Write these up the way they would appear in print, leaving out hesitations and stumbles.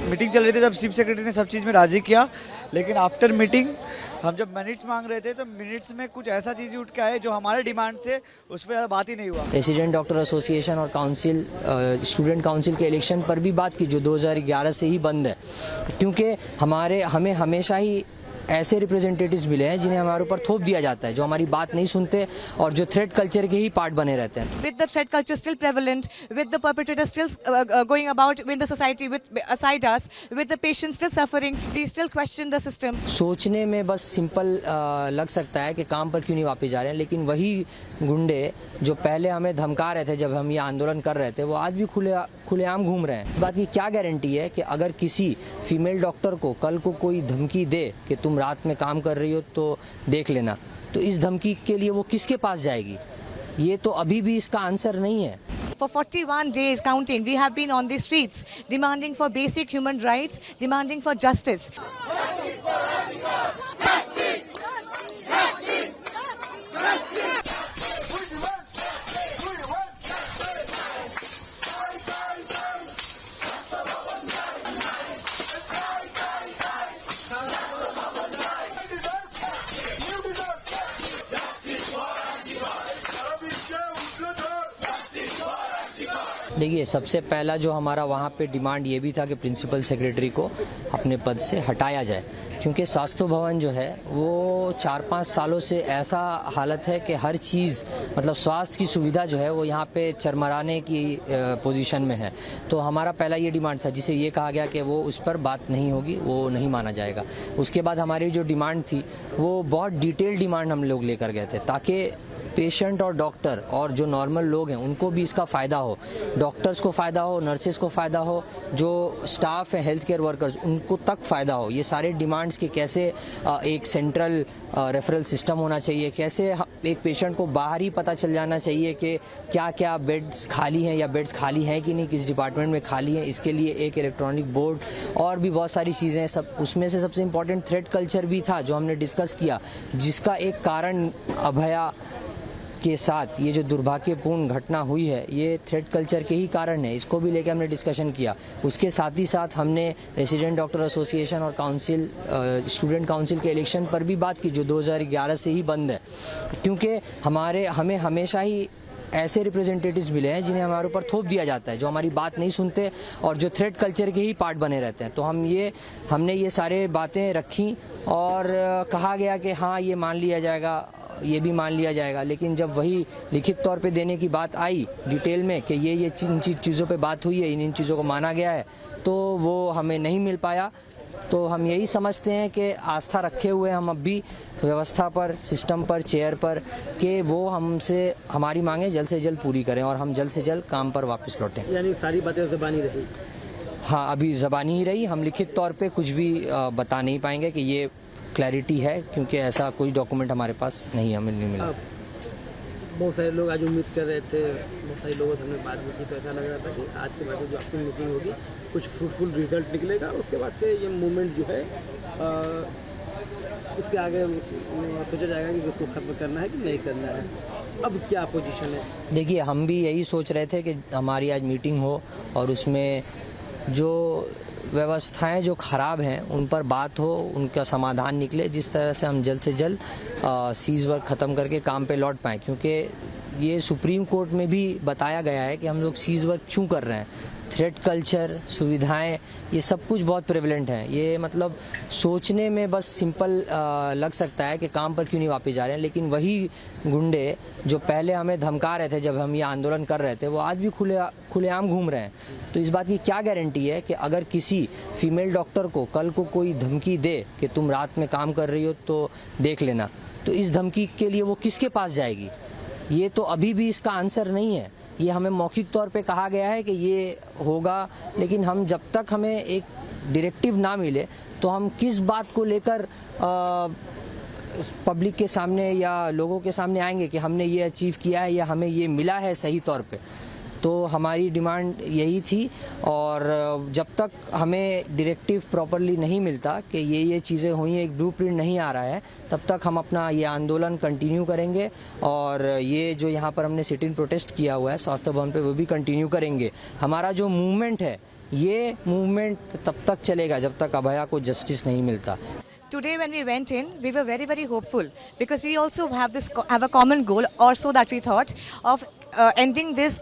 Meeting चल रही थी तब चीफ सेक्रेटरी ने सब चीज़ में राजी किया, लेकिन आफ्टर मीटिंग हम जब मिनट्स मांग रहे थे तो मिनट्स में कुछ ऐसा चीज़ उठ के आए जो हमारे डिमांड से उस पर बात ही नहीं हुआ। रेसिडेंट डॉक्टर एसोसिएशन और काउंसिल स्टूडेंट काउंसिल के इलेक्शन पर भी बात की जो 2011 से ही बंद है, क्योंकि हमें हमेशा ही ऐसे रिप्रेजेंटेटिव्स मिले हैं जिन्हें हमारे ऊपर थोप दिया जाता है, जो हमारी बात नहीं सुनते और जो थ्रेट कल्चर के ही पार्ट बने रहते हैं। With the threat culture still prevalent, with the perpetrators still going about in the society with aside us, with the patients still suffering, we still question the system. सोचने में बस simple लग सकता है कि काम पर क्यों नहीं वापस जा रहे हैं, लेकिन वही गुंडे जो पहले हमें धमका रहे थे जब हम ये आंदोलन कर रहे थे, वो आज भी खुलेआम घूम रहे हैं। इस बात की क्या गारंटी है कि अगर किसी फीमेल डॉक्टर को कल को कोई धमकी दे कि तुम रात में काम कर रही हो तो देख लेना, तो इस धमकी के लिए वो किसके पास जाएगी? ये तो अभी भी इसका आंसर नहीं है। For 41 days counting, we have been on the streets demanding for basic human rights, demanding for justice. देखिए, सबसे पहला जो हमारा वहाँ पे डिमांड ये भी था कि प्रिंसिपल सेक्रेटरी को अपने पद से हटाया जाए, क्योंकि स्वास्थ्य भवन जो है वो 4-5 सालों से ऐसा हालत है कि हर चीज़ मतलब स्वास्थ्य की सुविधा जो है वो यहाँ पे चरमराने की पोजीशन में है। तो हमारा पहला ये डिमांड था, जिसे ये कहा गया कि वो उस पर बात नहीं होगी, वो नहीं माना जाएगा। उसके बाद हमारी जो डिमांड थी वो बहुत डिटेल डिमांड हम लोग लेकर गए थे, ताकि पेशेंट और डॉक्टर और जो नॉर्मल लोग हैं उनको भी इसका फ़ायदा हो, डॉक्टर्स को फ़ायदा हो, नर्सेस को फ़ायदा हो, जो स्टाफ है हेल्थ केयर वर्कर्स उनको तक फ़ायदा हो। ये सारे डिमांड्स के कैसे एक सेंट्रल रेफरल सिस्टम होना चाहिए, कैसे एक पेशेंट को बाहर ही पता चल जाना चाहिए कि क्या क्या बेड्स खाली हैं या बेड्स खाली हैं कि नहीं, किस डिपार्टमेंट में खाली हैं, इसके लिए एक इलेक्ट्रॉनिक बोर्ड और भी बहुत सारी चीज़ें सब। उसमें से सबसे इम्पॉर्टेंट थ्रेट कल्चर भी था जो हमने डिस्कस किया, जिसका एक कारण अभया के साथ ये जो दुर्भाग्यपूर्ण घटना हुई है ये थ्रेट कल्चर के ही कारण है। इसको भी लेकर हमने डिस्कशन किया। उसके साथ ही साथ हमने रेसिडेंट डॉक्टर एसोसिएशन और काउंसिल स्टूडेंट काउंसिल के इलेक्शन पर भी बात की जो 2011 से ही बंद है, क्योंकि हमें हमेशा ही ऐसे रिप्रेजेंटेटिव्स मिले हैं जिन्हें हमारे ऊपर थोप दिया जाता है, जो हमारी बात नहीं सुनते और जो थ्रेट कल्चर के ही पार्ट बने रहते हैं। तो हमने ये सारे बातें रखी और कहा गया कि हाँ ये मान लिया जाएगा, ये भी मान लिया जाएगा, लेकिन जब वही लिखित तौर पे देने की बात आई डिटेल में कि ये चीज़ों पे बात हुई है, इन चीज़ों को माना गया है, तो वो हमें नहीं मिल पाया। तो हम यही समझते हैं कि आस्था रखे हुए हम अब भी व्यवस्था पर, सिस्टम पर, चेयर पर, कि वो हमसे हमारी मांगें जल्द से जल्द पूरी करें और हम जल्द से जल्द काम पर वापस लौटें। यानी सारी बातें ज़बानी रही? हाँ, अभी ज़बानी ही रही, हम लिखित तौर पे कुछ भी बता नहीं पाएंगे कि ये क्लैरिटी है, क्योंकि ऐसा कोई डॉक्यूमेंट हमारे पास नहीं हमें नहीं मिला। बहुत सारे लोग आज उम्मीद कर रहे थे, बहुत सारे लोगों से हमने बात की तो ऐसा लग रहा था कि आज के बाद जो आपकी मीटिंग होगी कुछ फ्रूटफुल रिजल्ट निकलेगा, उसके बाद से ये मूवमेंट जो है उसके आगे सोचा जाएगा कि उसको ख़त्म करना है कि नहीं करना है। अब क्या पोजीशन है? देखिए, हम भी यही सोच रहे थे कि हमारी आज मीटिंग हो और उसमें जो व्यवस्थाएं जो ख़राब हैं उन पर बात हो, उनका समाधान निकले, जिस तरह से हम जल्द से जल्द सीज वर्क ख़त्म करके काम पे लौट पाएँ, क्योंकि ये सुप्रीम कोर्ट में भी बताया गया है कि हम लोग सीज वर्क क्यों कर रहे हैं। थ्रेट कल्चर, सुविधाएं, ये सब कुछ बहुत प्रेवलेंट हैं। ये मतलब सोचने में बस सिंपल लग सकता है कि काम पर क्यों नहीं वापस जा रहे हैं, लेकिन वही गुंडे जो पहले हमें धमका रहे थे जब हम ये आंदोलन कर रहे थे, वो आज भी खुलेआम घूम रहे हैं। तो इस बात की क्या गारंटी है कि अगर किसी फीमेल डॉक्टर को कल को कोई धमकी दे कि तुम रात में काम कर रही हो तो देख लेना, तो इस धमकी के लिए वो किसके पास जाएगी? ये तो अभी भी इसका आंसर नहीं है। ये हमें मौखिक तौर पे कहा गया है कि ये होगा, लेकिन हम जब तक हमें एक डायरेक्टिव ना मिले तो हम किस बात को लेकर पब्लिक के सामने या लोगों के सामने आएंगे कि हमने ये अचीव किया है या हमें ये मिला है सही तौर पे। तो हमारी डिमांड यही थी। और जब तक हमें डायरेक्टिव प्रॉपरली नहीं मिलता कि ये चीज़ें हुई हैं, एक ब्लूप्रिंट नहीं आ रहा है, तब तक हम अपना ये आंदोलन कंटिन्यू करेंगे। और ये जो यहाँ पर हमने सिट इन प्रोटेस्ट किया हुआ है स्वास्थ्य भवन पे, वो भी कंटिन्यू करेंगे। हमारा जो मूवमेंट है, ये मूवमेंट तब तक चलेगा जब तक अभया को जस्टिस नहीं मिलता। Today when we went in, we were very, very hopeful because we also have a common goal, or so that we thought, of ending this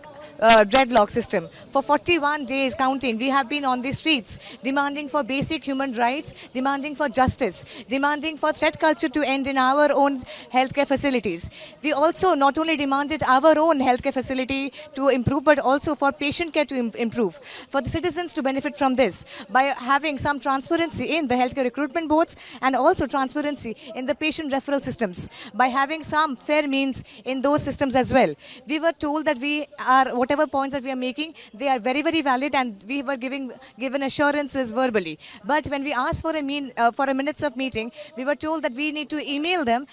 dreadlock system. For 41 days counting, we have been on the streets demanding for basic human rights, demanding for justice, demanding for threat culture to end in our own healthcare facilities. We also not only demanded our own healthcare facility to improve, but also for patient care to improve, for the citizens to benefit from this by having some transparency in the healthcare recruitment boards and also transparency in the patient referral systems, by having some fair means in those systems as well. We were told that whatever points that we are making, they are very, very valid, and we were given assurances verbally. But when we asked for a minutes of meeting, we were told that we need to email them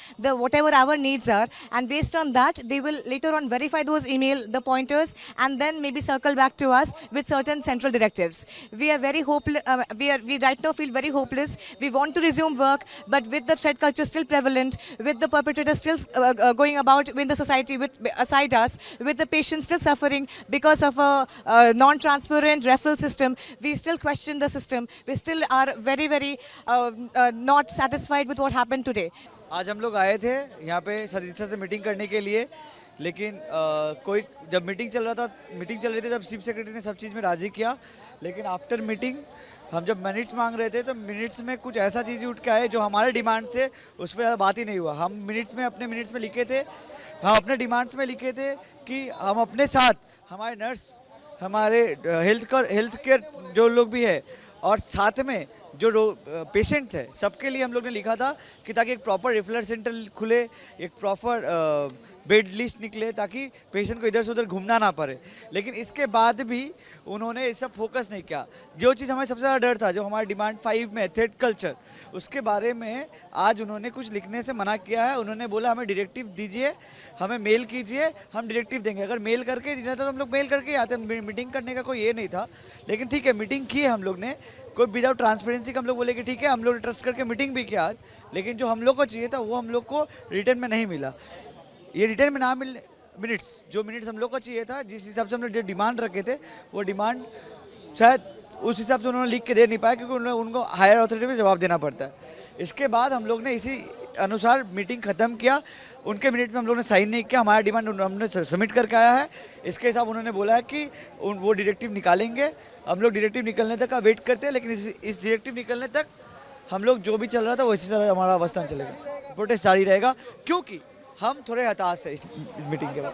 whatever our needs are, and based on that, they will later on verify those the pointers, and then maybe circle back to us with certain central directives. We are very hopeless. We right now feel very hopeless. We want to resume work, but with the threat culture still prevalent, with the perpetrators still going about in the society aside us, with the patients still suffering because of a non-transparent referral system, we still question the system. We still are very, very not satisfied with what happened today. आज हम लोग आए थे यहाँ पे सदस्यता से meeting करने के लिए, लेकिन कोई जब मीटिंग चल रही थी तब चीफ सेक्रेटरी ने सब चीज़ में राज़ी किया, लेकिन आफ्टर मीटिंग हम जब मिनट्स मांग रहे थे तो मिनट्स में कुछ ऐसा चीज़ उठ के आए जो हमारे डिमांड से उस पर बात ही नहीं हुआ। हम अपने मिनट्स में लिखे थे, हम अपने डिमांड्स में लिखे थे कि हम अपने साथ हमारे नर्स, हमारे हेल्थ केयर जो लोग भी है, और साथ में जो पेशेंट्स है, सबके लिए हम लोग ने लिखा था कि ताकि एक प्रॉपर रेफरल सेंटर खुले, एक प्रॉपर बेड लिस्ट निकले, ताकि पेशेंट को इधर से उधर घूमना ना पड़े। लेकिन इसके बाद भी उन्होंने इस सब फोकस नहीं किया। जो चीज़ हमें सबसे ज़्यादा डर था, जो हमारे डिमांड 5 में थ्रेट कल्चर, उसके बारे में आज उन्होंने कुछ लिखने से मना किया है। उन्होंने बोला हमें डायरेक्टिव दीजिए, हमें मेल कीजिए, हम डायरेक्टिव देंगे। अगर मेल करके नहीं था तो हम लोग मेल करके आते, मीटिंग करने का कोई ये नहीं था। लेकिन ठीक है, मीटिंग की है हम लोग ने, कोई विदाउट ट्रांसपेरेंसी का हम लोग बोले कि ठीक है, हम लोग ट्रस्ट करके मीटिंग भी किया आज, लेकिन जो हम लोग को चाहिए था वो हम लोग को रिटर्न में नहीं मिला। ये रिटर्न में ना मिलने मिनट्स हम लोग को चाहिए था, जिस हिसाब से हमने जो डिमांड रखे थे, वो डिमांड शायद उस हिसाब से उन्होंने लिख के दे नहीं पाया, क्योंकि उनको हायर अथॉरिटी में जवाब देना पड़ता है। इसके बाद हम लोग ने इसी अनुसार मीटिंग ख़त्म किया। उनके मिनट में हम लोग ने साइन नहीं किया, हमारा डिमांड हमने सबमिट करके आया है। इसके हिसाब उन्होंने बोला है कि वो डायरेक्टिव निकालेंगे। हम लोग डायरेक्टिव निकलने तक का वेट करते हैं, लेकिन इस डायरेक्टिव निकलने तक हम लोग जो भी चल रहा था वैसे तरह हमारा अवस्था चलेगा, प्रोटेस्ट जारी रहेगा, क्योंकि हम थोड़े हताश है इस मीटिंग के बाद।